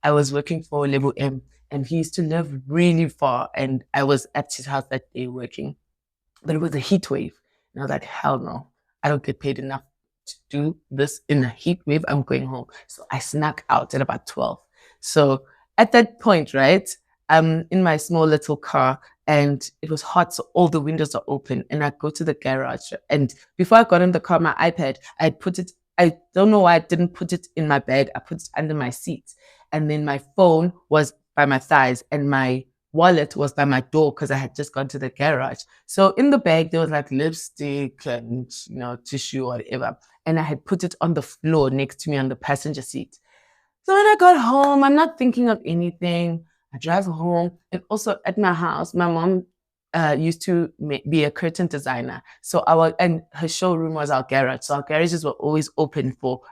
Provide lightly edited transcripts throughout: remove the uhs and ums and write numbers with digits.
I was working for Level M, and he used to live really far, and I was at his house that day working. But it was a heat wave. And I was like, hell no, I don't get paid enough to do this in a heat wave. I'm going home. So I snuck out at about 12. So at that point, right, I'm in my small little car and it was hot. So all the windows are open and I go to the garage. And before I got in the car, my iPad, I put it, I don't know why I didn't put it in my bag. I put it under my seat. And then my phone was by my thighs and my wallet was by my door because I had just gone to the garage. So in the bag, there was like lipstick and, tissue or whatever. And I had put it on the floor next to me on the passenger seat. So when I got home, I'm not thinking of anything. I drive home. And also at my house, my mom used to be a curtain designer. So and her showroom was our garage. So our garages were always open for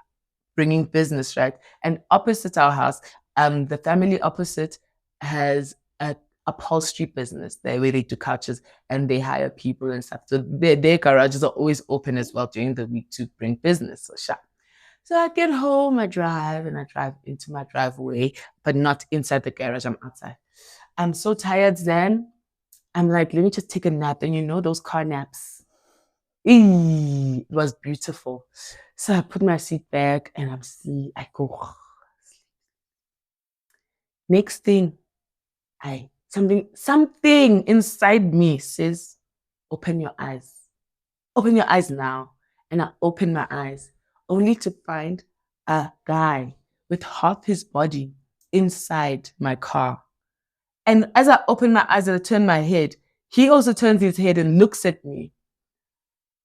bringing business, right? And opposite our house, the family opposite has a upholstery business there where they do couches and they hire people and stuff. So their garages are always open as well during the week to bring business. So I get home, I drive into my driveway, but not inside the garage. I'm outside. I'm so tired then. I'm like, let me just take a nap. And those car naps. It was beautiful. So I put my seat back and I go. Next thing, something inside me says, open your eyes. Open your eyes now. And I open my eyes, only to find a guy with half his body inside my car. And as I open my eyes and I turn my head, he also turns his head and looks at me.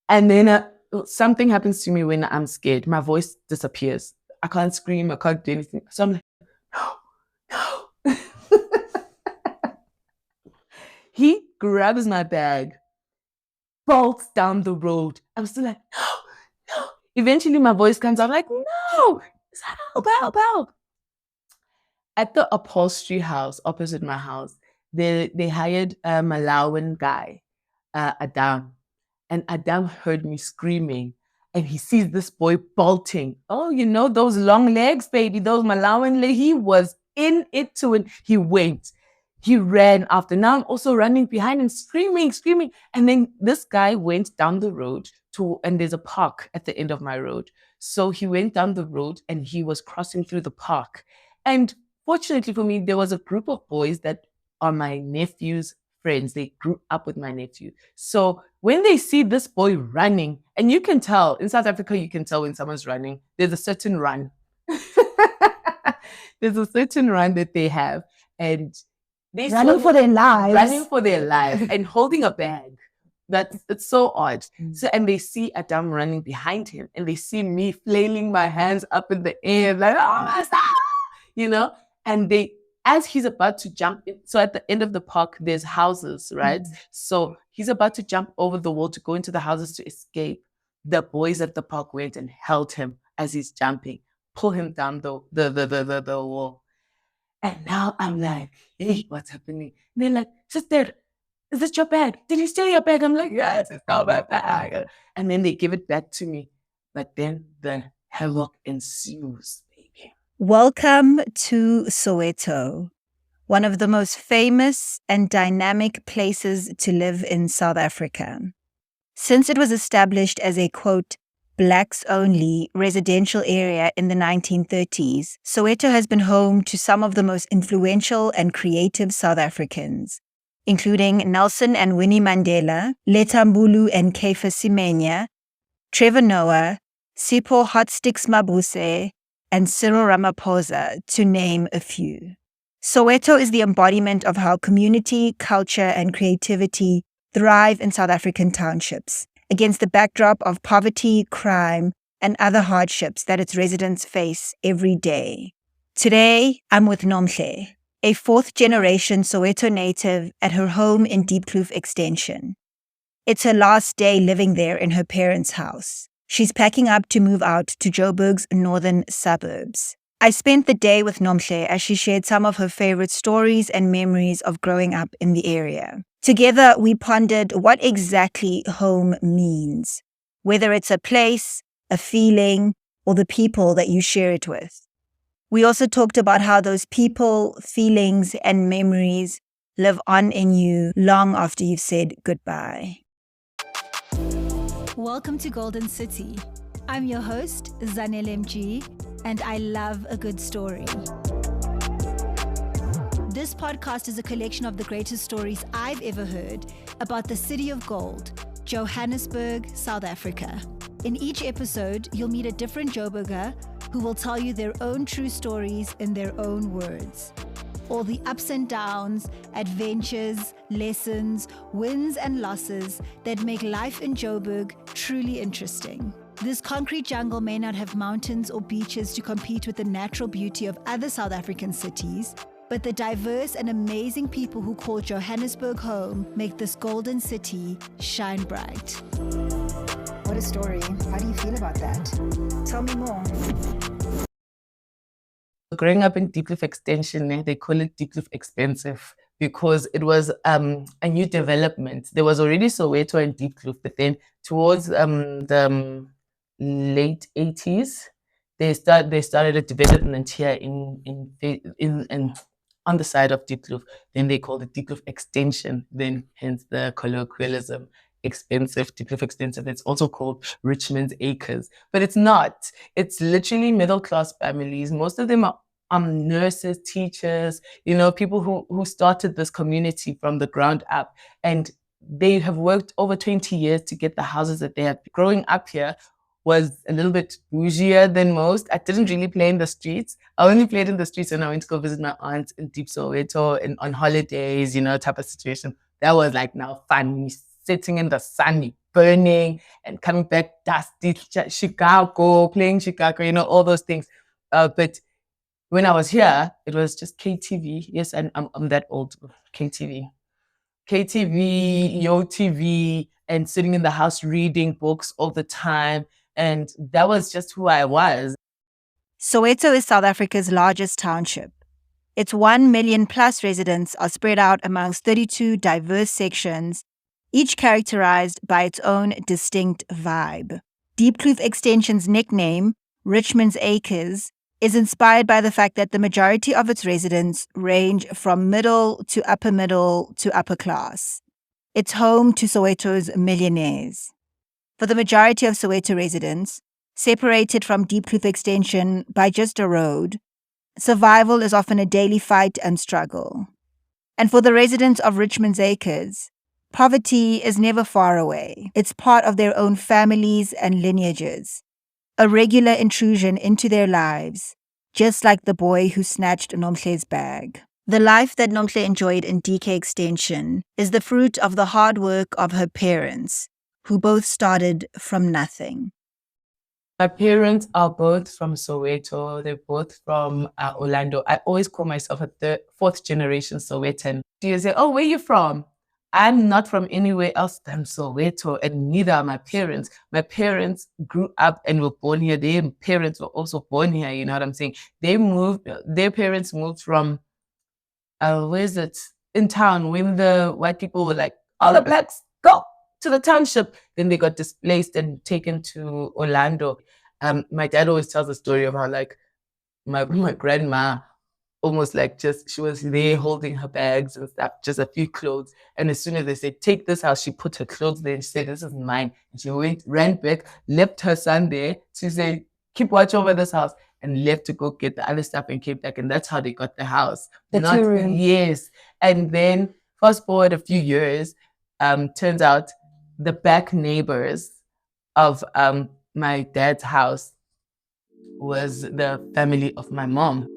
And then something happens to me when I'm scared. My voice disappears. I can't scream. I can't do anything. So I'm like, no. He grabs my bag, bolts down the road. I'm still like, no. Eventually my voice comes out like, no, help. At the upholstery house opposite my house, they hired a Malawian guy, Adam. And Adam heard me screaming and he sees this boy bolting. Oh, those long legs, baby, those Malawian legs. He was in it to it. He went. He ran after. Now I'm also running behind and screaming. And then this guy went down the road and there's a park at the end of my road. So he went down the road and he was crossing through the park. And fortunately for me, there was a group of boys that are my nephew's friends. They grew up with my nephew. So when they see this boy running, and you can tell, in South Africa, you can tell when someone's running, there's a certain run. There's a certain run that they have. And they running for their lives and holding a bag. It's so odd. So, and they see Adam running behind him and they see me flailing my hands up in the air, like, oh my God, and as he's about to jump in, so at the end of the park, there's houses, right? So he's about to jump over the wall to go into the houses to escape. The boys at the park went and held him as he's jumping, pull him down the wall. And now I'm like, hey, what's happening? And they're like, sister, is this your bag? Did he steal your bag? I'm like, yes, it's not my bag. And then they give it back to me. But then the havoc ensues, baby. Welcome to Soweto, one of the most famous and dynamic places to live in South Africa. Since it was established as a, quote, blacks-only residential area in the 1930s, Soweto has been home to some of the most influential and creative South Africans, including Nelson and Winnie Mandela, Letta Mbulu and Kaifa Semenya, Trevor Noah, Sipho Hotsticks Mabuse, and Cyril Ramaphosa, to name a few. Soweto is the embodiment of how community, culture, and creativity thrive in South African townships, against the backdrop of poverty, crime, and other hardships that its residents face every day. Today, I'm with Nomhle, a fourth-generation Soweto native at her home in Diepkloof Extension. It's her last day living there in her parents' house. She's packing up to move out to Joburg's northern suburbs. I spent the day with Nomhle as she shared some of her favorite stories and memories of growing up in the area. Together, we pondered what exactly home means, whether it's a place, a feeling, or the people that you share it with. We also talked about how those people, feelings, and memories live on in you long after you've said goodbye. Welcome to Golden City. I'm your host, Zanele MG, and I love a good story. This podcast is a collection of the greatest stories I've ever heard about the city of gold, Johannesburg, South Africa. In each episode, you'll meet a different Joburger who will tell you their own true stories in their own words. All the ups and downs, adventures, lessons, wins and losses that make life in Joburg truly interesting. This concrete jungle may not have mountains or beaches to compete with the natural beauty of other South African cities, but the diverse and amazing people who call Johannesburg home make this golden city shine bright. What a story. How do you feel about that? Tell me more. Growing up in Diepkloof Extension, they call it Diepkloof Expensive because it was a new development. There was already Soweto and Diepkloof, but then towards the late 80s, they started a development here in on the side of Diepkloof. Then they called it Diepkloof Extension. Then hence the colloquialism. Expensive, Diepkloof Extensive. It's also called Richmond's Acres, but it's not. It's literally middle-class families. Most of them are nurses, teachers, people who started this community from the ground up, and they have worked over 20 years to get the houses that they have. Growing up here was a little bit bougier than most. I didn't really play in the streets. I only played in the streets when I went to go visit my aunt in Deep Soweto and on holidays, type of situation. That was like now fun. Sitting in the sun, burning, and coming back dusty, Chicago, playing Chicago, all those things. But when I was here, it was just KTV. Yes, and I'm that old. KTV, YoTV, and sitting in the house reading books all the time. And that was just who I was. Soweto is South Africa's largest township. Its 1 million plus residents are spread out amongst 32 diverse sections, each characterized by its own distinct vibe. Diepkloof Extension's nickname, Richmond's Acres, is inspired by the fact that the majority of its residents range from middle to upper class. It's home to Soweto's millionaires. For the majority of Soweto residents, separated from Diepkloof Extension by just a road, survival is often a daily fight and struggle. And for the residents of Richmond's Acres, poverty is never far away. It's part of their own families and lineages, a regular intrusion into their lives, just like the boy who snatched Nomhle's bag. The life that Nomhle enjoyed in DK Extension is the fruit of the hard work of her parents, who both started from nothing. My parents are both from Soweto. They're both from Orlando. I always call myself a fourth generation Sowetan. You say, oh, where are you from? I'm not from anywhere else than Soweto, and neither are my parents. My parents grew up and were born here. Their parents were also born here, you know what I'm saying? Their parents moved from, where is it? In town, when the white people were like, all the blacks, go to the township. Then they got displaced and taken to Orlando. My dad always tells the story of how like my grandma almost like she was there holding her bags and stuff, just a few clothes. And as soon as they said, take this house, she put her clothes there and she said, this is mine. And she ran back, left her son there. She said, keep watch over this house, and left to go get the other stuff and came back. And that's how they got the house. Yes. And then fast forward a few years, turns out the back neighbors of my dad's house was the family of my mom.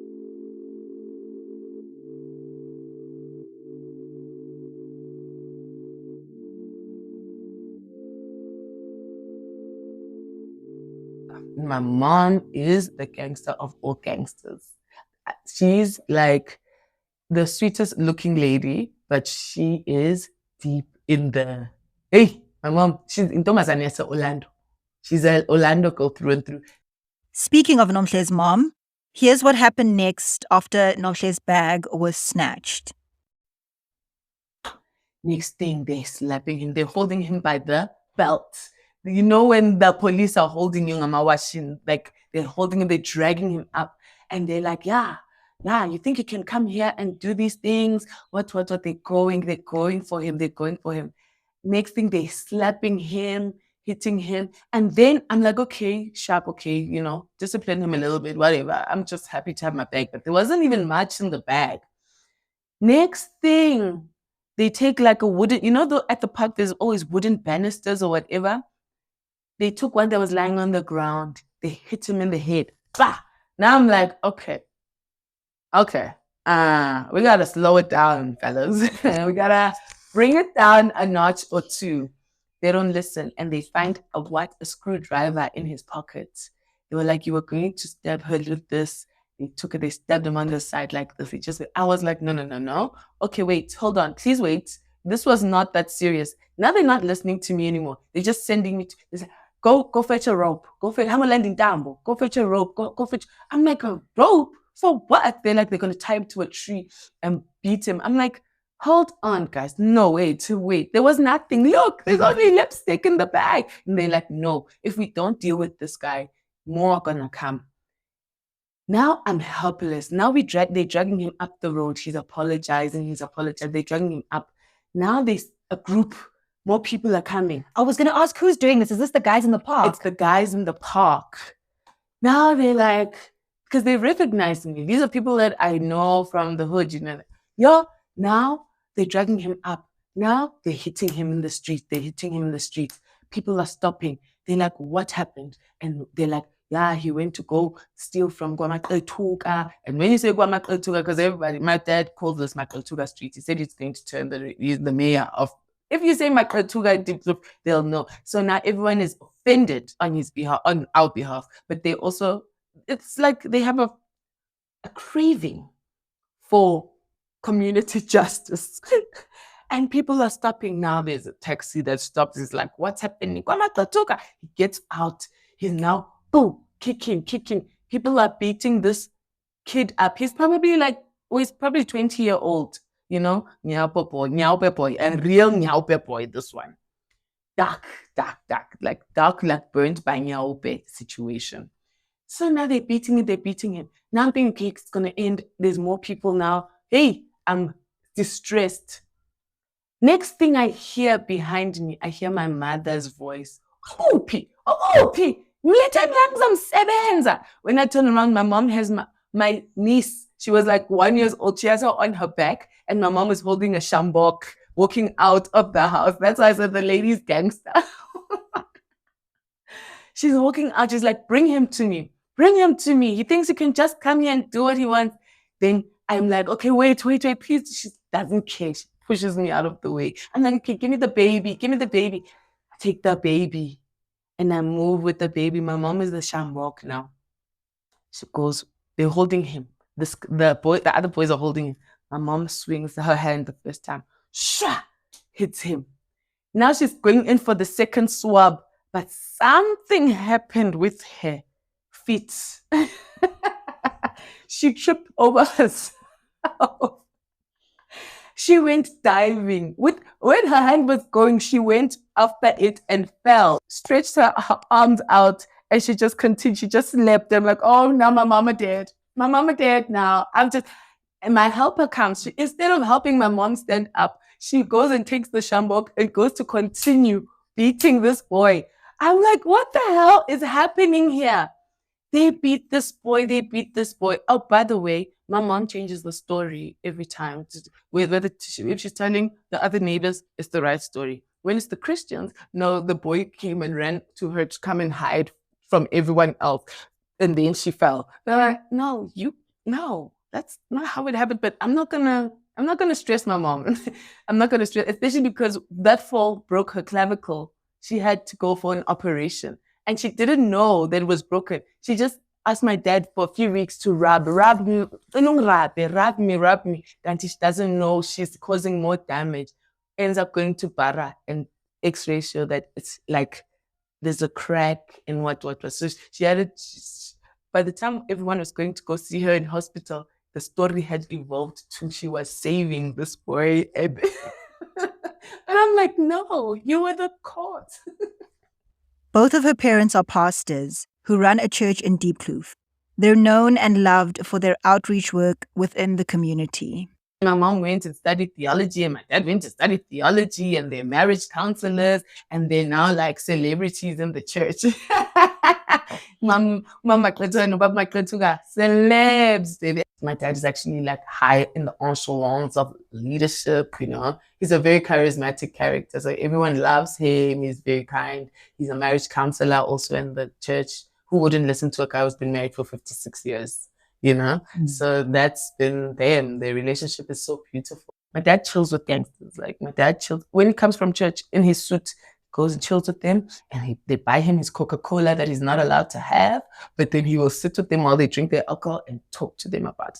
My mom is the gangster of all gangsters. She's like the sweetest looking lady, but she is deep in the... Hey, my mom, she's in Thomasanesa, Orlando. She's an Orlando girl through and through. Speaking of Nomhle's mom, here's what happened next after Nomhle's bag was snatched. Next thing, they're slapping him. They're holding him by the belt. You know when the police are holding you, like they're holding him, they're dragging him up. And they're like, yeah, you think you can come here and do these things? What, they're going for him. Next thing, they're slapping him, hitting him. And then I'm like, okay, sharp, okay, discipline him a little bit, whatever. I'm just happy to have my bag. But there wasn't even much in the bag. Next thing, they take like a wooden, at the park, there's always wooden banisters or whatever. They took one that was lying on the ground. They hit him in the head. Bah! Now I'm like, okay. We got to slow it down, fellas. We got to bring it down a notch or two. They don't listen. And they find a screwdriver in his pocket. They were like, you were going to stab her with this. They took it, they stabbed him on the side like this. I was like, no. Okay, wait, hold on. Please wait. This was not that serious. Now they're not listening to me anymore. They're just sending me to, go fetch a rope. Go fetch, I'm landing down. Go fetch a rope. Go fetch. I'm like, a rope? For what? They're like, they're going to tie him to a tree and beat him. I'm like, hold on, guys. No, wait. There was nothing. Look, there's only lipstick in the bag. And they're like, no, if we don't deal with this guy, more are going to come. Now I'm helpless. Now they're dragging him up the road. He's apologizing. They're dragging him up. Now there's a group. More people are coming. I was going to ask, who's doing this? Is this the guys in the park? It's the guys in the park. Now they're like, because they recognize me. These are people that I know from the hood, Now they're dragging him up. Now they're hitting him in the street. People are stopping. They're like, what happened? And they're like, yeah, he went to go steal from Kwamakletuga. And when you say Kwamakletuga, because my dad calls this Makletuga Street. He said he's going to turn he's the mayor of. If you say Makletuga, they'll know. So now everyone is offended on his behalf, on our behalf. But they also, it's like they have a craving for community justice. And people are stopping now. There's a taxi that stops. He's like, what's happening? He gets out. He's now, boom, kicking. People are beating this kid up. He's probably 20-year-old, Nyaupe boy, and real Nyaupe boy, this one. Dark, like burnt by Nyaupe situation. So now they're beating him. Now I'm thinking, okay, it's going to end. There's more people now. Hey, I'm distressed. Next thing I hear behind me, I hear my mother's voice. When I turn around, my mom has my niece. She was like 1 year old. She has her on her back, and my mom is holding a shambok, walking out of the house. That's why I said the lady's gangster. She's walking out. She's like, bring him to me. He thinks he can just come here and do what he wants. Then I'm like, okay, wait, please. She doesn't care. She pushes me out of the way. I'm like, okay, give me the baby. I take the baby and I move with the baby. My mom is the shambok now. She goes, they're holding him. The other boys are holding him. My mom swings her hand the first time. Shah! Hits him. Now she's going in for the second swab, but something happened with her feet. She tripped over herself. She went diving. When her hand was going, she went after it and fell, stretched her arms out, and she just continued. She just slept. I'm like, oh, now my mama dead. My mama dead now. And my helper comes. Instead of helping my mom stand up, she goes and takes the shambok and goes to continue beating this boy. I'm like, what the hell is happening here? They beat this boy. Oh, by the way, my mom changes the story every time. If she's telling the other neighbors, it's the right story. When it's the Christians, no, the boy came and ran to her to come and hide from everyone else. And then she fell. They're like, no, that's not how it happened. But I'm not gonna stress my mom. I'm not gonna stress, especially because that fall broke her clavicle. She had to go for an operation. And she didn't know that it was broken. She just asked my dad for a few weeks to rub me. And she doesn't know she's causing more damage. Ends up going to Bara and X-ray show that it's like there's a crack in what was. So she had it. By the time everyone was going to go see her in hospital, the story had evolved to she was saving this boy. And I'm like, no, you were the cause. Both of her parents are pastors who run a church in Diepkloof. They're known and loved for their outreach work within the community. My mom went and studied theology, and my dad went to study theology, and they're marriage counselors, and they're now like celebrities in the church. Mama Kletu and Baba Kletu, celebs, baby. My dad is actually like high in the echelons of leadership, you know. He's a very charismatic character, so everyone loves him. He's very kind. He's a marriage counselor also in the church. Who wouldn't listen to a guy who's been married for 56 years? You know, so that's been them. Their relationship is so beautiful. My dad chills with gangsters. Like my dad chills when he comes from church in his suit, goes and chills with them, and they buy him his Coca-Cola that he's not allowed to have. But then he will sit with them while they drink their alcohol and talk to them about,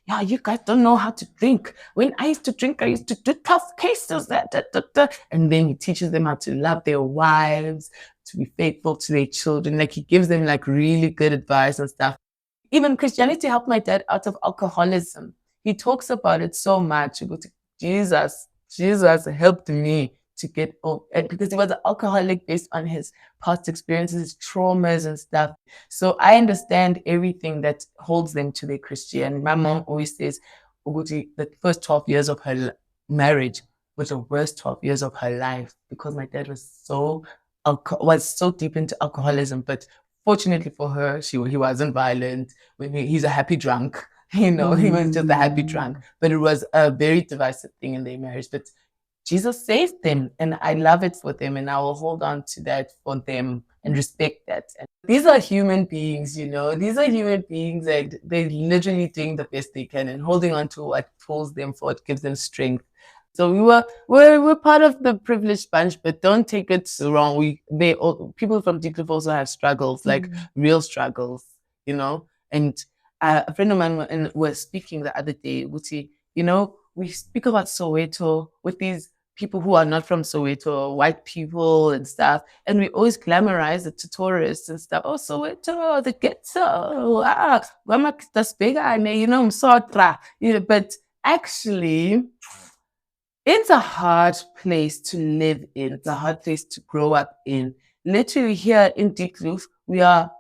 yeah, you guys don't know how to drink. When I used to drink, I used to do tough cases. And then he teaches them how to love their wives, to be faithful to their children. Like he gives them like really good advice and stuff. Even Christianity helped my dad out of alcoholism. He talks about it so much. He goes, Jesus helped me to get over it because he was an alcoholic based on his past experiences, his traumas and stuff. So I understand everything that holds them to their Christian. My mom always says, the first 12 years of her marriage was the worst 12 years of her life because my dad was so deep into alcoholism. But fortunately for her, he wasn't violent. He's a happy drunk, you know, he was just a happy drunk. But it was a very divisive thing in their marriage. But Jesus saved them, and I love it for them, and I will hold on to that for them and respect that. And these are human beings, you know. These are human beings, and they're literally doing the best they can and holding on to what pulls them forward, gives them strength. So we're part of the privileged bunch, but don't take it wrong. People from Deep Cliff also have struggles, like real struggles, you know. And a friend of mine was speaking the other day, Guti, you know, we speak about Soweto with these people who are not from Soweto, white people and stuff, and we always glamorize it to tourists and stuff. Oh, Soweto, the ghetto, that's bigger, you know, Msotra. You know, but actually, it's a hard place to live in. It's a hard place to grow up in. Literally here in Deep Kloof, we are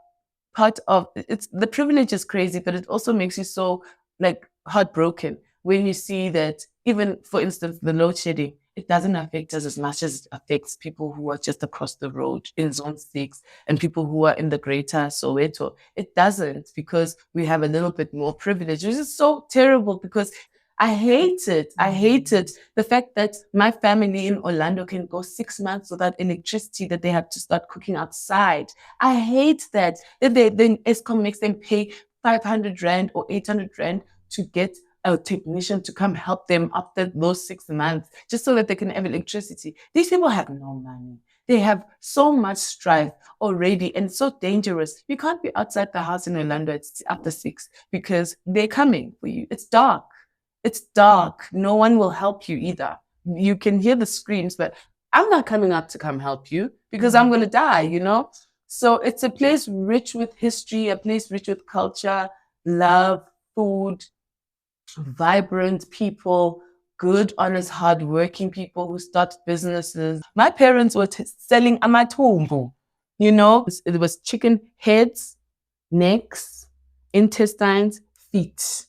part of it's the privilege is crazy, but it also makes you so like heartbroken when you see that even, for instance, the load shedding, it doesn't affect us as much as it affects people who are just across the road in Zone 6 and people who are in the greater Soweto. It doesn't because we have a little bit more privilege, which is so terrible because I hate it. I hate it. The fact that my family in Orlando can go 6 months without electricity, that they have to start cooking outside. I hate that. Then ESCOM makes them pay 500 Rand or 800 Rand to get a technician to come help them after those 6 months, just so that they can have electricity. These people have no money. They have so much strife already, and it's so dangerous. You can't be outside the house in Orlando after 6 because they're coming for you. It's dark. It's dark. No one will help you either. You can hear the screams, but I'm not coming up to come help you because I'm going to die, you know? So it's a place rich with history, a place rich with culture, love, food, vibrant people, good, honest, hardworking people who start businesses. My parents were selling amatumbu, you know? It was chicken heads, necks, intestines, feet.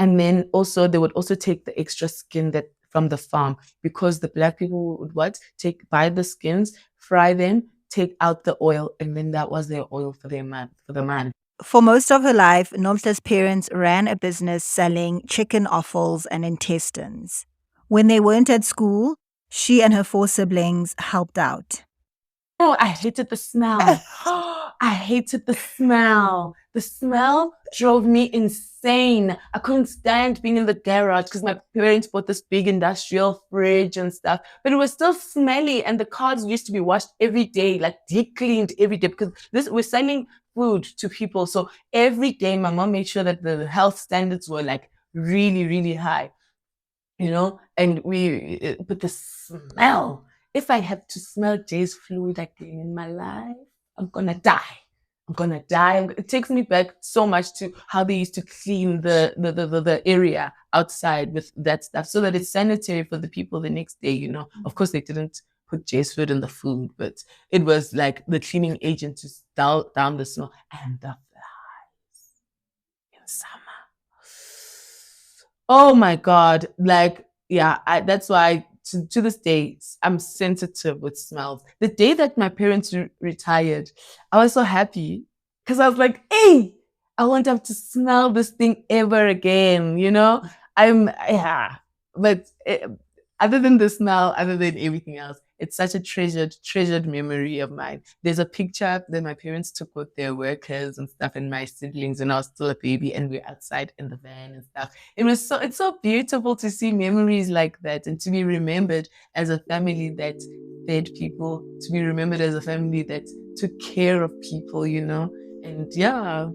And then also they would also take the extra skin that from the farm because the black people would buy the skins, fry them, take out the oil, and then that was their oil for the man. For most of her life, Nomhle's parents ran a business selling chicken offals and intestines. When they weren't at school, she and her 4 siblings helped out. Oh, I hated the smell. I hated the smell. The smell drove me insane. I couldn't stand being in the garage because my parents bought this big industrial fridge and stuff, but it was still smelly, and the cars used to be washed every day, like deep cleaned every day, because we're selling food to people. So every day my mom made sure that the health standards were like really, really high, you know, and but the smell, if I have to smell Jay's fluid again in my life, I'm gonna die. I'm gonna die. It takes me back so much to how they used to clean the area outside with that stuff so that it's sanitary for the people the next day, you know. Of course, they didn't put Jay's food in the food, but it was like the cleaning agent to down the smell and the flies. summer. Oh my God. Like, yeah, that's why to this day, I'm sensitive with smells. The day that my parents retired, I was so happy because I was like, hey, I won't have to smell this thing ever again, you know? Yeah. But other than the smell, other than everything else, it's such a treasured memory of mine. There's a picture that my parents took with their workers and stuff and my siblings when I was still a baby and we're outside in the van and stuff. It's so beautiful to see memories like that and to be remembered as a family that fed people, to be remembered as a family that took care of people, you know? And yeah.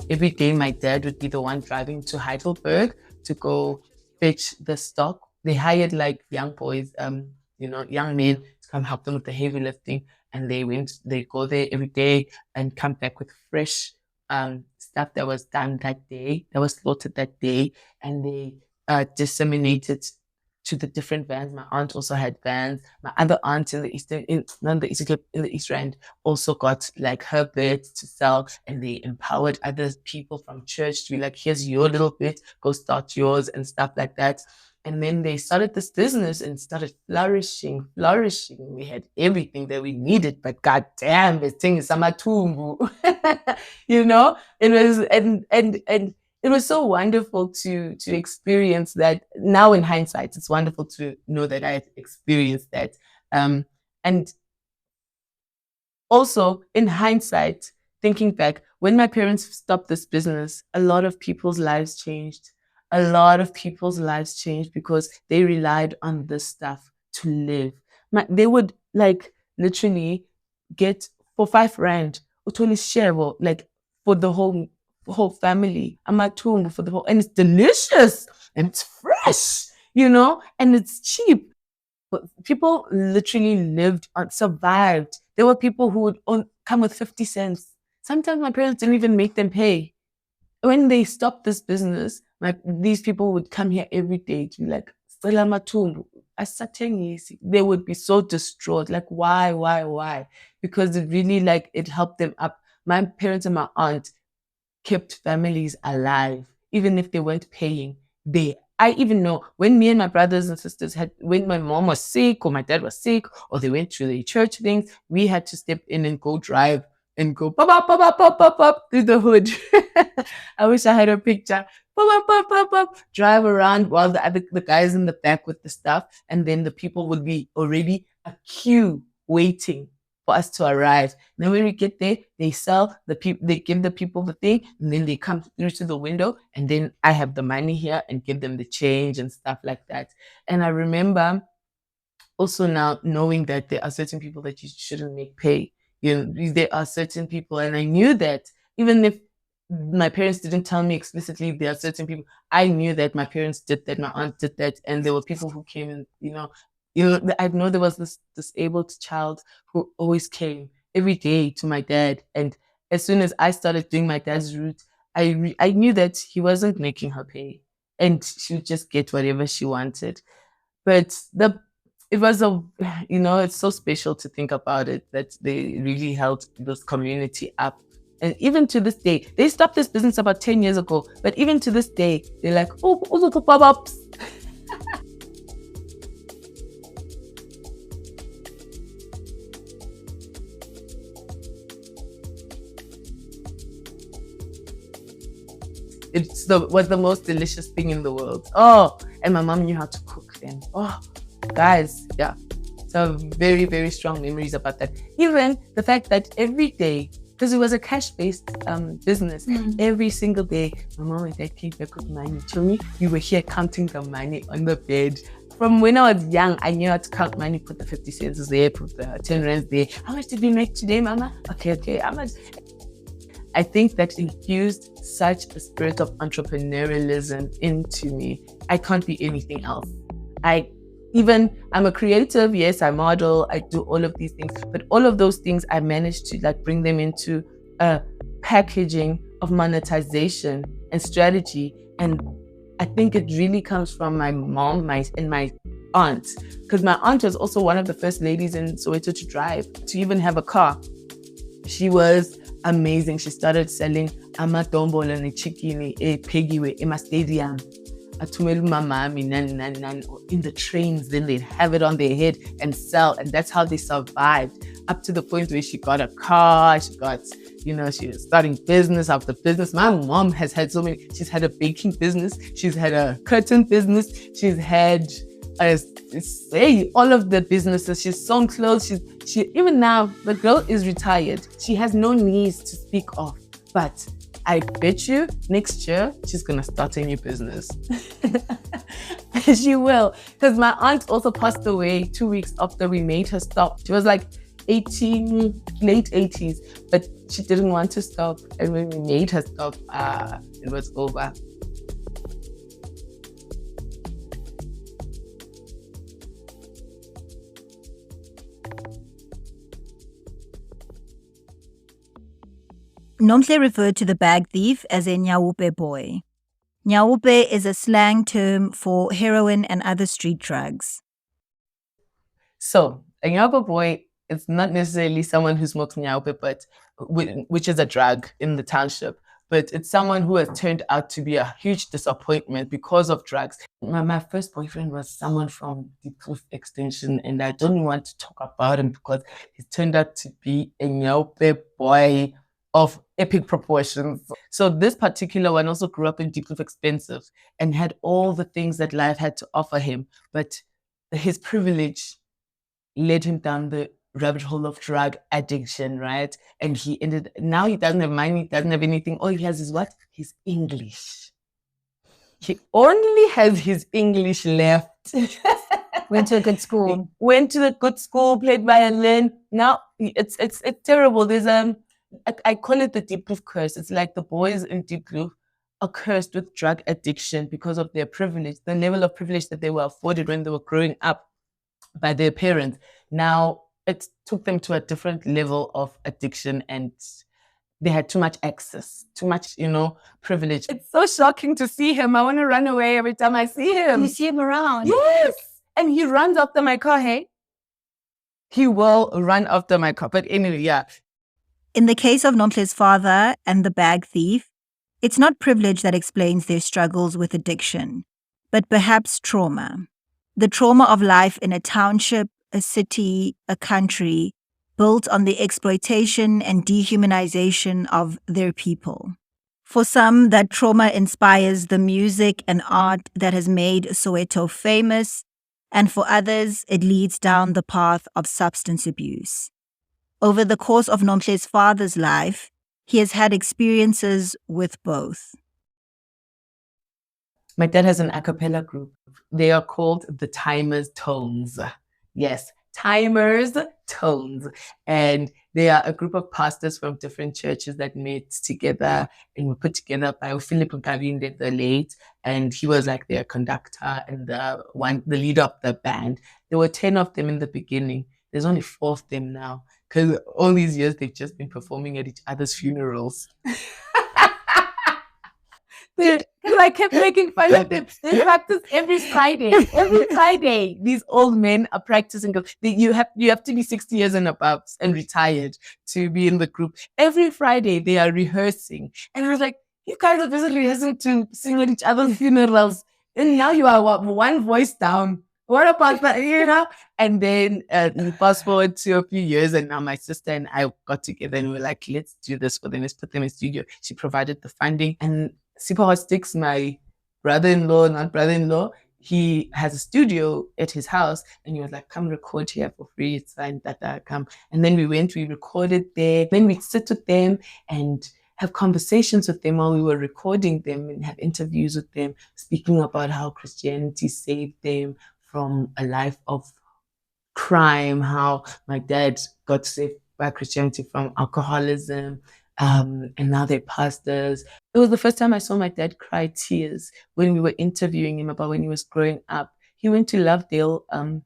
Every day, my dad would be the one driving to Heidelberg to go fetch the stock. They hired like young boys, young men to come help them with the heavy lifting. And they go there every day and come back with fresh stuff that was done that day, that was slaughtered that day. And they disseminate it to the different vans. My aunt also had vans. My other aunt in the in the East Rand also got like her birds to sell, and they empowered other people from church to be like, here's your little bit, go start yours and stuff like that. And then they started this business and started flourishing. We had everything that we needed, but goddamn, this thing is samatumbu. You know, it was and it was so wonderful to experience that. Now in hindsight, it's wonderful to know that I experienced that. And also in hindsight, thinking back, when my parents stopped this business, a lot of people's lives changed. A lot of people's lives changed because they relied on this stuff to live. They would like literally get for 5 rand utoli shevo like for the whole family. Amatumbu for the whole, and it's delicious and it's fresh, you know, and it's cheap. But people literally survived. There were people who would come with 50 cents. Sometimes my parents didn't even make them pay. When they stopped this business, these people would come here every day to be like, they would be so distraught. Like, why? Because it really it helped them up. My parents and my aunt kept families alive, even if they weren't paying. I even know when me and my brothers and sisters when my mom was sick or my dad was sick or they went to the church things, we had to step in and go drive and go pop, pop, pop, pop, pop, pop, through the hood. I wish I had a picture. Pop, pop, pop, pop, drive around while the guys in the back with the stuff, and then the people would be already a queue waiting for us to arrive. And then when we get there, they sell they give the people the thing, and then they come through to the window, and then I have the money here and give them the change and stuff like that. And I remember also now knowing that there are certain people that you shouldn't make pay. There are certain people, and I knew that even if my parents didn't tell me explicitly there are certain people, I knew that my parents did that, my aunt did that, and there were people who came and I know there was this disabled child who always came every day to my dad, and as soon as I started doing my dad's route, I knew that he wasn't making her pay, and she would just get whatever she wanted. But it was it's so special to think about it, that they really held this community up. And even to this day, they stopped this business about 10 years ago, but even to this day, they're like, oh, pop-ups. Was the most delicious thing in the world. Oh, and my mom knew how to cook then. Oh, guys, yeah. So very, very strong memories about that. Even the fact that every day, because it was a cash-based business, every single day, my mom and dad came back with money. To me, we were here counting the money on the bed. From when I was young, I knew how to count money, put the 50 cents there, put the 10 rands there. How much did we make today, mama? Okay, how much? I think that infused such a spirit of entrepreneurialism into me. I can't be anything else. I'm a creative, yes, I model, I do all of these things, but all of those things I managed to bring them into a packaging of monetization and strategy. And I think it really comes from my mom and my aunt, because my aunt was also one of the first ladies in Soweto to drive, to even have a car. She was amazing. She started selling amadombolo and chicken, a piggy in my stadium. In the trains, then they'd have it on their head and sell, and that's how they survived up to the point where she got a car, she got, she was starting business after business. My mom has had so many. She's had a baking business, she's had a curtain business, she's had all of the businesses. She's sewn clothes. She even now, the girl is retired. She has no knees to speak of, but I bet you next year she's gonna start a new business. She will, because my aunt also passed away 2 weeks after we made her stop. She was like 18, late 80s, but she didn't want to stop. And when we made her stop, it was over. Nomhle referred to the bag thief as a nyaupe boy. Nyaupe is a slang term for heroin and other street drugs. So a nyaupe boy is not necessarily someone who smokes nyaupe, but which is a drug in the township, but it's someone who has turned out to be a huge disappointment because of drugs. My first boyfriend was someone from Deep Kloof Extension, and I don't want to talk about him because he turned out to be a nyaupe boy of epic proportions. So this particular one also grew up in Deep Kloof Expensive and had all the things that life had to offer him, but his privilege led him down the rabbit hole of drug addiction, right? And now he doesn't have money, doesn't have anything. All he has is what? His English. He only has his English left. Went to a good school. Went to a good school, played violin. Now it's terrible. There's I call it the Deep Kloof curse. It's like the boys in Deep Kloof are cursed with drug addiction because of their privilege, the level of privilege that they were afforded when they were growing up by their parents. Now it took them to a different level of addiction, and they had too much access, too much, privilege. It's so shocking to see him. I want to run away every time I see him. You see him around? Yes. And he runs after my car, hey? He will run after my car. But anyway, yeah. In the case of Nomhle's father and the bag thief, it's not privilege that explains their struggles with addiction, but perhaps trauma. The trauma of life in a township, a city, a country, built on the exploitation and dehumanization of their people. For some, that trauma inspires the music and art that has made Soweto famous, and for others, it leads down the path of substance abuse. Over the course of Nomhle's father's life, he has had experiences with both. My dad has an a cappella group. They are called the Timers Tones. Yes, Timers Tones. And they are a group of pastors from different churches that met together and were put together by Philip Nkabinde, the late, and he was like their conductor and the leader of the band. There were 10 of them in the beginning. There's only 4 of them now, because all these years they've just been performing at each other's funerals. I kept making fun of them. They practice every Friday. Every Friday, these old men are practicing. You have to be 60 years and above and retired to be in the group. Every Friday, they are rehearsing. And I was like, you guys are busy rehearsing to sing at each other's funerals. And now you are one voice down. What about that, And then fast forward to a few years, and now my sister and I got together and we were like, let's do this for them. Let's put them in a studio. She provided the funding. And Super Hot Sticks, my brother-in-law, he has a studio at his house, and he was like, come record here for free. It's fine, come. And then we recorded there. Then we'd sit with them and have conversations with them while we were recording them, and have interviews with them, speaking about how Christianity saved them from a life of crime, how my dad got saved by Christianity from alcoholism, and now they're pastors. It was the first time I saw my dad cry tears when we were interviewing him about when he was growing up. He went to Lovedale.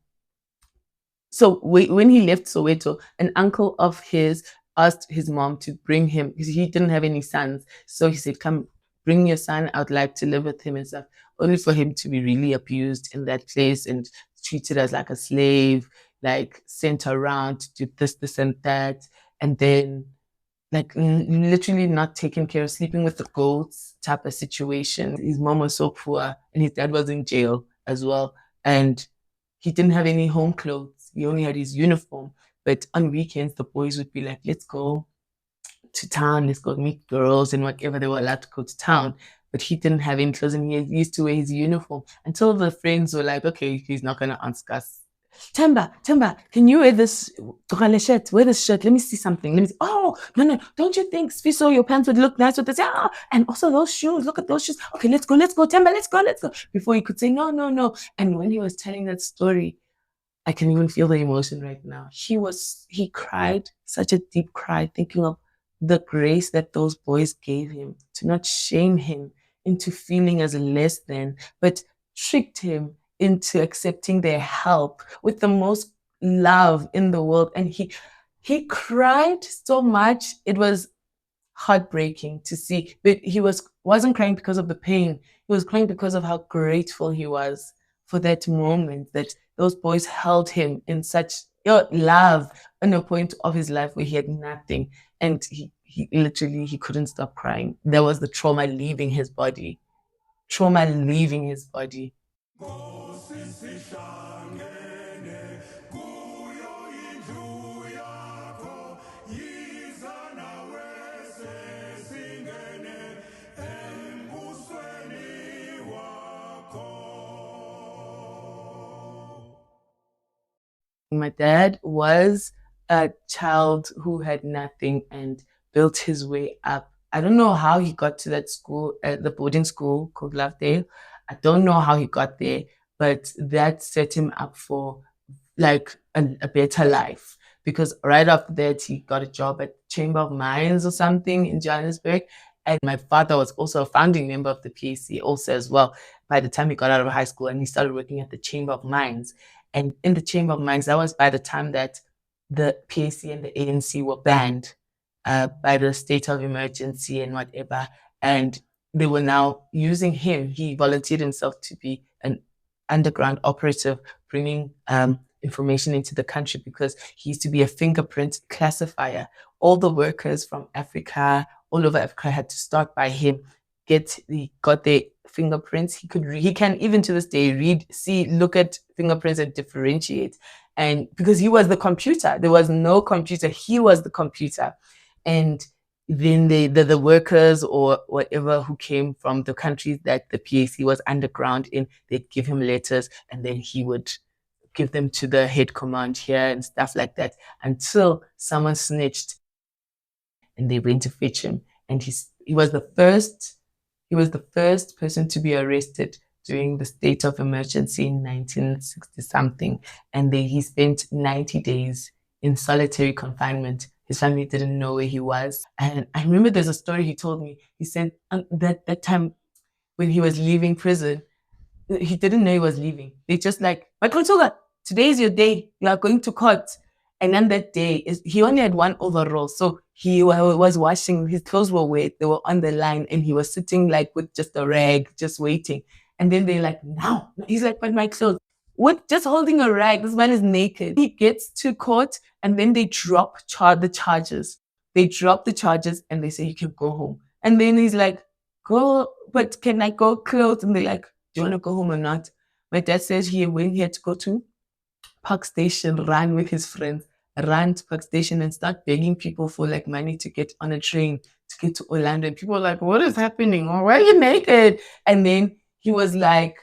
So when he left Soweto, an uncle of his asked his mom to bring him, because he didn't have any sons. So he said, come, bring your son. I would like to live with him and stuff. Only for him to be really abused in that place and treated as like a slave, like sent around to do this, and that. And then like literally not taken care of, sleeping with the goats type of situation. His mom was so poor and his dad was in jail as well. And he didn't have any home clothes. He only had his uniform. But on weekends, the boys would be like, let's go to town, let's go meet girls and whatever. They were allowed to go to town. But he didn't have any clothes and he used to wear his uniform until the friends were like, okay, he's not going to ask us. Temba, can you wear this shirt? Wear this shirt. Let me see something. Let me see. Oh, no. Don't you think, Sfiso, your pants would look nice with this? Yeah. And also those shoes. Look at those shoes. Okay, let's go. Temba, let's go. Before he could say, no. And when he was telling that story, I can even feel the emotion right now. He cried such a deep cry, thinking of the grace that those boys gave him to not shame him into feeling as less than, but tricked him into accepting their help with the most love in the world. And he cried so much. It was heartbreaking to see, but he wasn't crying because of the pain. He was crying because of how grateful he was for that moment that those boys held him in such love in a point of his life where he had nothing. And he literally, he couldn't stop crying. There was the trauma leaving his body. Trauma leaving his body. My dad was a child who had nothing and built his way up. I don't know how he got to that school, the boarding school called Lovedale. I don't know how he got there, but that set him up for like a better life. Because right after that, he got a job at Chamber of Mines or something in Johannesburg. And my father was also a founding member of the PAC also as well by the time he got out of high school and he started working at the Chamber of Mines. And in the Chamber of Mines, that was by the time that the PAC and the ANC were banned by the state of emergency and whatever. And they were now using him. He volunteered himself to be an underground operative, bringing information into the country because he used to be a fingerprint classifier. All the workers from Africa, all over Africa, had to start by him. He got their fingerprints. He can even to this day look at fingerprints and differentiate. And because he was the computer, there was no computer. He was the computer. And then the workers or whatever who came from the countries that the PAC was underground in, they'd give him letters and then he would give them to the head command here and stuff like that until someone snitched and they went to fetch him. And he was the first person to be arrested during the state of emergency in 1960 something. And he spent 90 days in solitary confinement. His family didn't know where he was. And I remember there's a story he told me. He said that time when he was leaving prison, he didn't know he was leaving. They just like, Michael Tuga, today is your day. You are going to court. And then that day, he only had one overall. So he was washing, his clothes were wet. They were on the line and he was sitting like with just a rag, just waiting. And then they're like, now. He's like, but my clothes. What? Just holding a rag. This man is naked. He gets to court and then they drop the charges. They drop the charges and they say, you can go home. And then he's like, go, but can I go clothes? And they're like, do you want to go home or not? My dad says he had to go to Park Station, run with his friends, run to Park Station and start begging people for like money to get on a train to get to Orlando. And people were like, what is happening? Or why are you naked? And then he was like,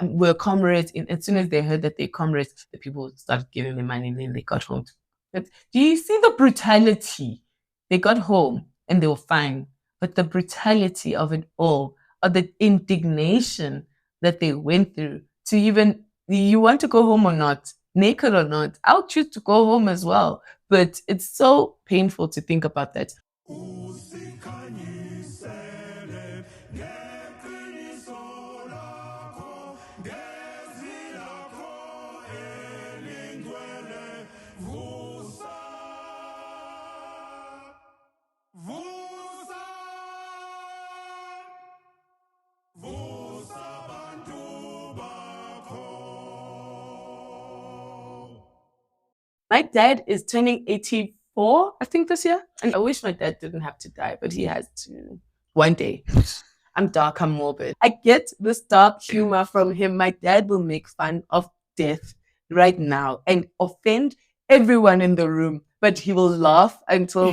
we're comrades. And as soon as they heard that they're comrades, the people started giving them money and then they got home. But do you see the brutality? They got home and they were fine. But the brutality of it all, or the indignation that they went through to even, you want to go home or not, naked or not, I'll choose to go home as well. But it's so painful to think about that. dad is turning 84, I think, this year. And I wish my dad didn't have to die, but he has to one day. I'm dark, I'm morbid. I get this dark humor from him. My dad will make fun of death right now and offend everyone in the room, but he will laugh until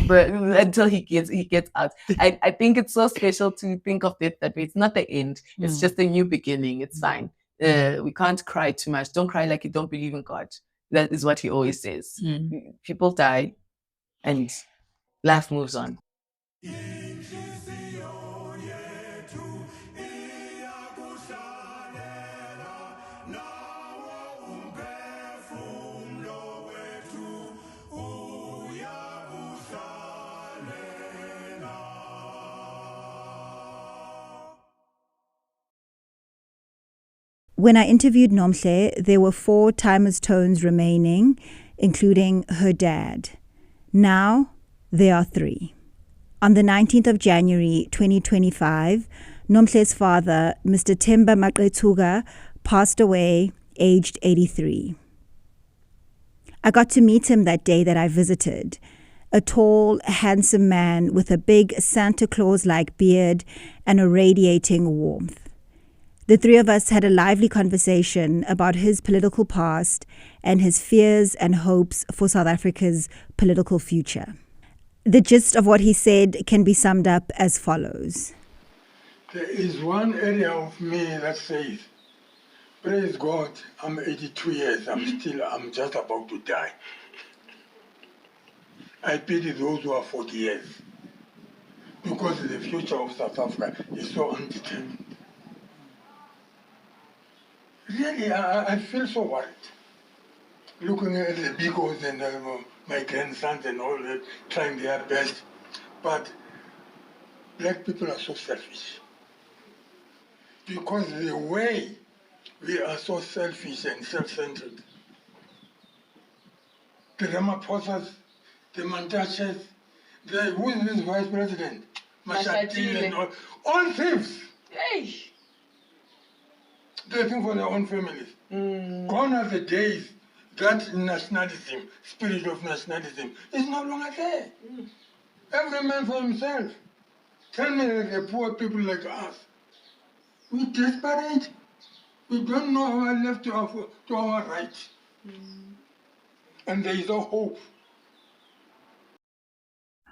he gets out. I think it's so special to think of death that way. It's not the end. It's just a new beginning. It's fine. We can't cry too much. Don't cry like you don't believe in God. That is what he always says. People die and life moves on. When I interviewed Nomhle, there were 4 Timer's tones remaining, including her dad. Now, there are 3. On the 19th of January 2025, Nomhle's father, Mr. Themba Maqethuga, passed away, aged 83. I got to meet him that day that I visited. A tall, handsome man with a big Santa Claus-like beard and a radiating warmth. The 3 of us had a lively conversation about his political past and his fears and hopes for South Africa's political future. The gist of what he said can be summed up as follows. There is one area of me that says, praise God, I'm 82 years, I'm just about to die. I pity those who are 40 years because the future of South Africa is so undetermined. Really, I feel so worried. Looking at the bigos and my grandsons and all that, trying their best. But black people are so selfish. Because the way we are so selfish and self-centered. The Ramaphosas, the Mantashes, who is this vice president? Mashatile and all thieves. Hey. They think for their own families. Gone are the days that nationalism, spirit of nationalism, is no longer there. Every man for himself. Tell me that the poor people like us, we're desperate. We don't know how I left to our right. And there is no hope.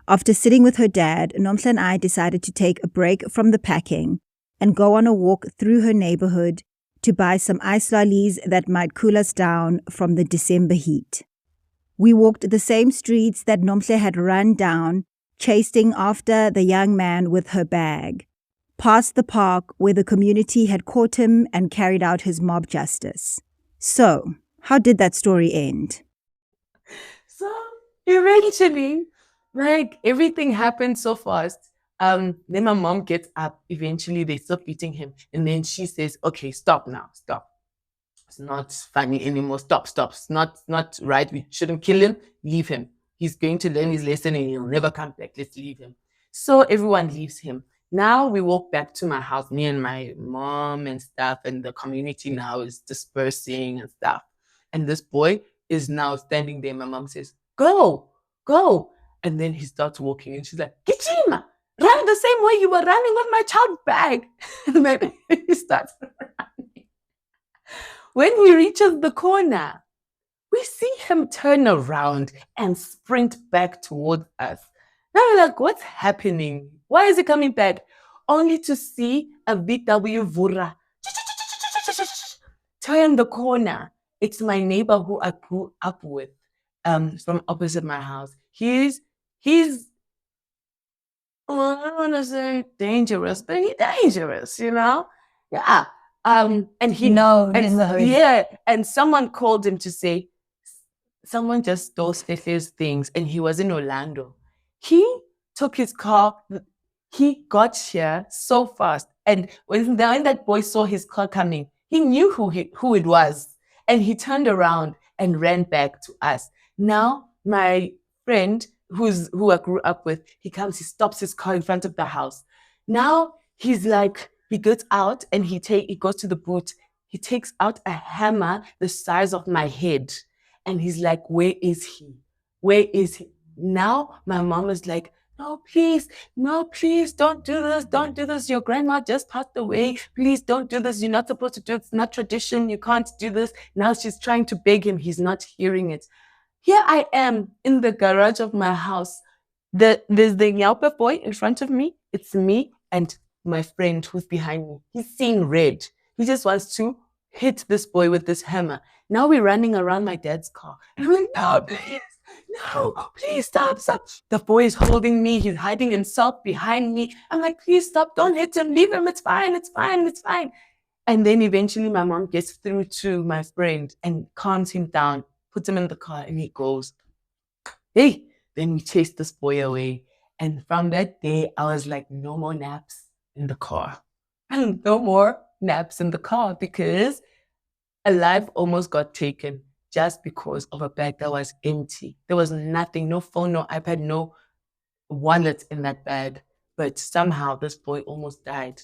After sitting with her dad, Nomhle and I decided to take a break from the packing and go on a walk through her neighborhood to buy some ice lollies that might cool us down from the December heat. We walked the same streets that Nomhle had run down, chasing after the young man with her bag, past the park where the community had caught him and carried out his mob justice. So, how did that story end? So, eventually, everything happened so fast. Then my mom gets up. Eventually, they stop beating him. And then she says, okay, stop now. Stop. It's not funny anymore. Stop. It's not right. We shouldn't kill him. Leave him. He's going to learn his lesson and he'll never come back. Let's leave him. So everyone leaves him. Now we walk back to my house, me and my mom and stuff. And the community now is dispersing and stuff. And this boy is now standing there. My mom says, go. And then he starts walking and she's like, Gijima! Run the same way you were running with my child bag. And then he starts running. When he reaches the corner, we see him turn around and sprint back towards us. Now we're like, what's happening? Why is he coming back? Only to see a VW Vura turn the corner. It's my neighbor who I grew up with from opposite my house. He's I don't want to say dangerous, but he's dangerous, you know? Yeah. And he and someone called him to say, someone just stole Steffi's things and he was in Orlando. He took his car, he got here so fast. And when that boy saw his car coming, he knew who it was. And he turned around and ran back to us. Now, my friend, who I grew up with, he comes, he stops his car in front of the house. Now he's like, he gets out and he goes to the boot. He takes out a hammer the size of my head And he's like, where is he? Where is he? Now my mom is like, no, please, don't do this. Don't do this. Your grandma just passed away. Please don't do this. You're not supposed to do it. It's not tradition. You can't do this. Now she's trying to beg him. He's not hearing it. Here I am in the garage of my house. There's the Nyaupe boy in front of me. It's me and my friend who's behind me. He's seeing red. He just wants to hit this boy with this hammer. Now we're running around my dad's car. And I'm like, no, please. No, please stop. The boy is holding me. He's hiding himself behind me. I'm like, please stop. Don't hit him. Leave him. It's fine. And then eventually my mom gets through to my friend and calms him down, puts him in the car, and he goes, hey. Then we chased this boy away. And from that day, I was like, no more naps in the car. And no more naps in the car because a life almost got taken just because of a bag that was empty. There was nothing, no phone, no iPad, no wallet in that bag. But somehow this boy almost died.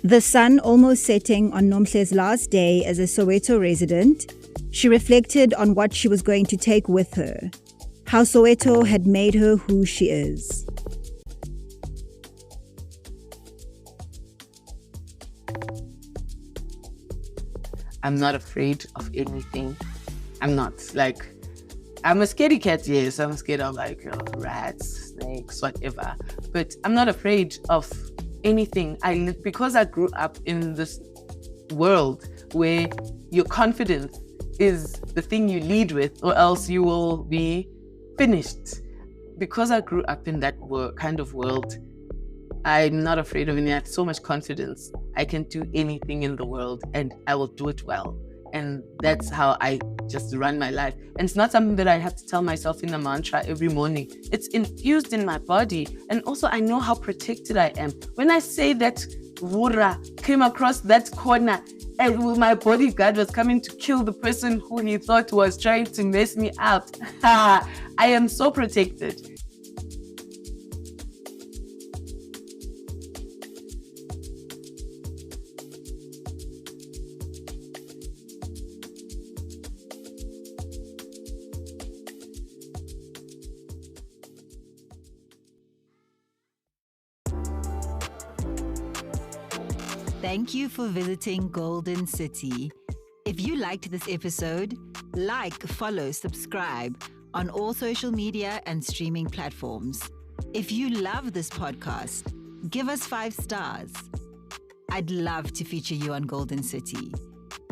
The sun almost setting on Nomhle's last day as a Soweto resident, she reflected on what she was going to take with her, how Soweto had made her who she is. I'm not afraid of anything. I'm not. I'm a scaredy cat, yes. I'm scared of rats, snakes, whatever. But I'm not afraid of anything. Because I grew up in this world where your confidence is the thing you lead with, or else you will be finished. Because I grew up in that kind of world, I'm not afraid of anything. I have so much confidence. I can do anything in the world and I will do it well. And that's how I just run my life. And it's not something that I have to tell myself in a mantra every morning. It's infused in my body. And also I know how protected I am. When I say that Vura came across that corner and my bodyguard was coming to kill the person who he thought was trying to mess me up, I am so protected. Thank you for visiting Golden City. If you liked this episode, follow, subscribe on all social media and streaming platforms. If you love this podcast, give us 5 stars. I'd love to feature you on Golden City.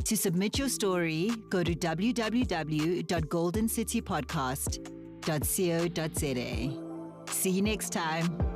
To submit your story, go to www.goldencitypodcast.co.za. See you next time.